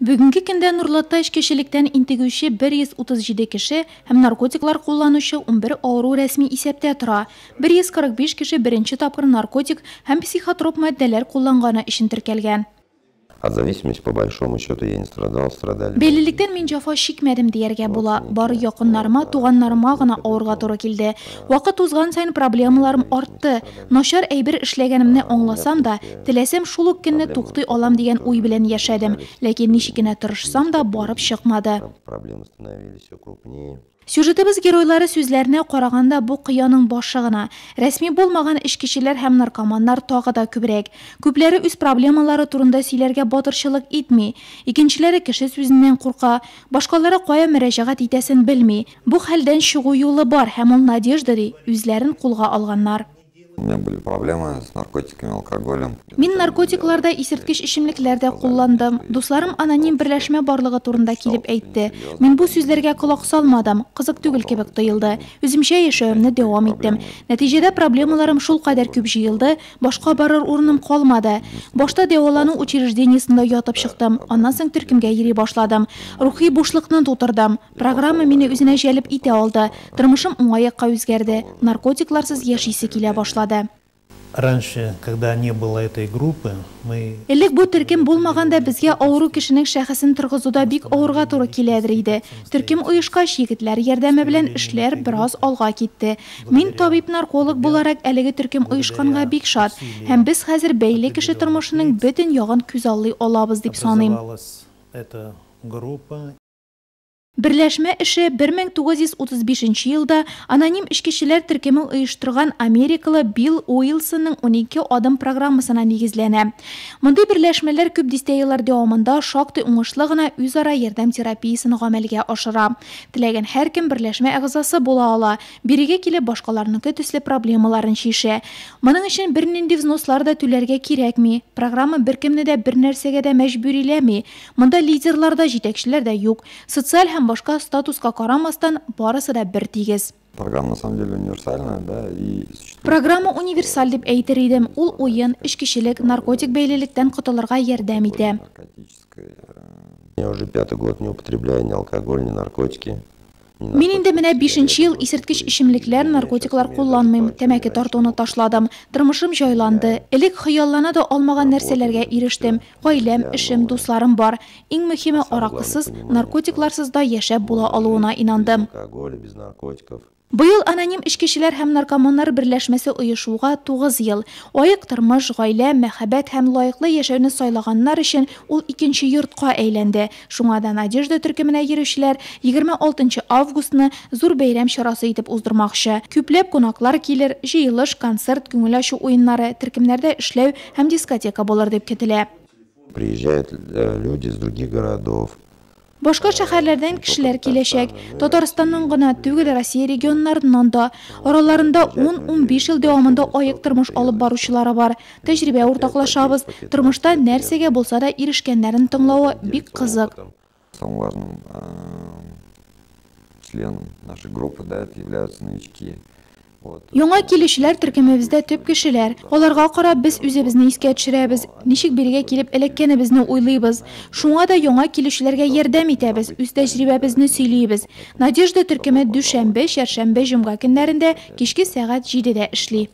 Бүгінгі көндә Нурлатта эшкечелектән интегүче 137 кеше һәм наркотиклар кулланучы 11 авыру рәсми исәптә тора. 145 кеше беренче тапкыр наркотик һәм психотроп матдәләр кулланганы өчен теркәлгән. От зависимости, по большому счету, я не страдал, страдали. Бәйлелектән мин җафа шикмәдем дияргә була. Бары якыннарыма, туганнарыма гына авырга туры килде. Вакыт узган саен проблемаларым артты. Начар әйбер эшләгәнемне аңласам да, теләсәм шул ук көнне туктый алам дигән уй белән яшәдем. Ләкин ничек кенә тырышсам да барып чыкмады. Проблемы становились все крупнее. Сюжетыбыз геройлары сүзләренә караганда бу кыяның башы гына. Рәсми булмаган эшкечеләр һәм наркоманнар тагы да күбрәк. Күпләре үз проблемалары турында сөйләргә батырчылык итми. Икенчеләре кеше сүзеннән курка, башкалары кая мөрәҗәгать итәсен белми. Бу хәлдән чыгу юлы бар һәм ул Надежда ди, үзләрен кулга алганнар. У меня были проблемы с наркотиками, алкоголем. Мин наркотикларда, исерткеч эчемлекләрдә кулландым. Дусларым аноним берләшмә барлыгы турында килеп әйтте. Мин бу сүзләргә колак салмадым. Кызык түгел кебек тоелды. Үземчә яшәвемне дәвам иттем. Нәтиҗәдә проблемаларым шул кадәр күп җыелды, башка барыр урыным калмады. Башта дәвалану учреждениесендә ятып чыктым. Аннан соң төркемгә йөри башладым. Рухи бушлыкны тутырдым. Программа мине үзенә җәлеп итә алды. Тормышым уңайыкка үзгәрде. Наркотикларсыз яшисе килә башлады. Раньше, когда не было этой группы, мы... Элек бу төркем булмаганда безгә авыру кешенең шәхесен торгызуда бик авырга туры киләдер иде. Төркем оешкач егетләр ярдәме белән эшләр бераз алга китте. Мин табиб-нарколог буларак әлеге төркем оешканга бик шат. Һәм без хәзер бәйле кеше тормышының бөтен ягын күз аллый алабыз дип саныйм. Эта группа. Берләшмә эше 1935 елда аноним эшкечеләр төркеме оештырган Америкалы Билл Уилсонның 12 адым программасына нигезләнә. Мондый берләшмәләр күп дистә еллар дәвамында шактый уңышлы гына үзара ярдәм терапиясын гамәлгә ашыра. Теләгән һәркем берләшмә әгъзасы була ала, бирегә килеп башкаларныкы төсле проблемаларын чишә. Моның өчен бернинди взнослар да түләргә кирәкми. Программа беркемне дә бер нәрсәгә дә мәҗбүриләми. Монда лидерлар да, җитәкчеләр дә юк. Социаль һәм башка статуска карамастан барысы да бер тигез. Программа на самом деле универсальная, да, и... Программа универсаль дип әйтер идем. Ул уен, эшкечелек, наркотик бәйлелектән котылырга ярдәм итә. Я уже 5-й год не употребляю ни алкоголь, ни наркотики. Мин инде менә 5-нче ел исерткеч эчемлекләр, наркотиклар кулланмыйм, тәмәке тартуны ташладым. Тормышым җайланды. Элек хыяллана да алмаган нәрсәләргә ирештем. Гаиләм, эшем, дусларым бар. Иң мөһиме аракысыз, наркотикларсыз да яшәп була алуына инандым. Алкоголь без наркотиков. Быел аноним эшкечеләр һәм наркоманнар берләшмәсе оешуга 9 ел. Аек тормыш, гаилә, мәхәббәт һәм лаеклы яшәүне сайлаганнар өчен ул икенче йортка әйләнде. Шуңа да Надежда төркеменә йөрүчеләр 26 августны зур бәйрәм чарасы итеп уздырмакчы. Күпләп кунаклар килер, җыелыш, концерт, күңел ачу уеннары, төркемнәрдә эшләү һәм дискотека булыр дип көтелә. Приезжают люди из других городов. Башка шәһәрләрдән кешеләр киләчәк. Татарстаннан гына түгел, Россия регионнарыннан да. Араларында 10-15 ел дәвамында аек тормыш алып баручылары бар. Тәҗрибә уртаклашабыз. Тормышта нәрсәгә булса да ирешкәннәрен тыңлавы бик кызык. Самым важным членом нашей группы, да, это являются новички. Яңа килүчеләр төркемебездә төп кешеләр. Аларга карап без үзебезне искә төшерәбез. Ничек бирегә килеп эләккәнебезне уйлыйбыз. Шуңа да яңа килүчеләргә ярдәм итәбез, үз тәҗрибәбезне сөйлибез. Надежда төркеме дүшәмбе, чәршәмбе, җомга көннәрендә кичке сәгать 7дә эшли.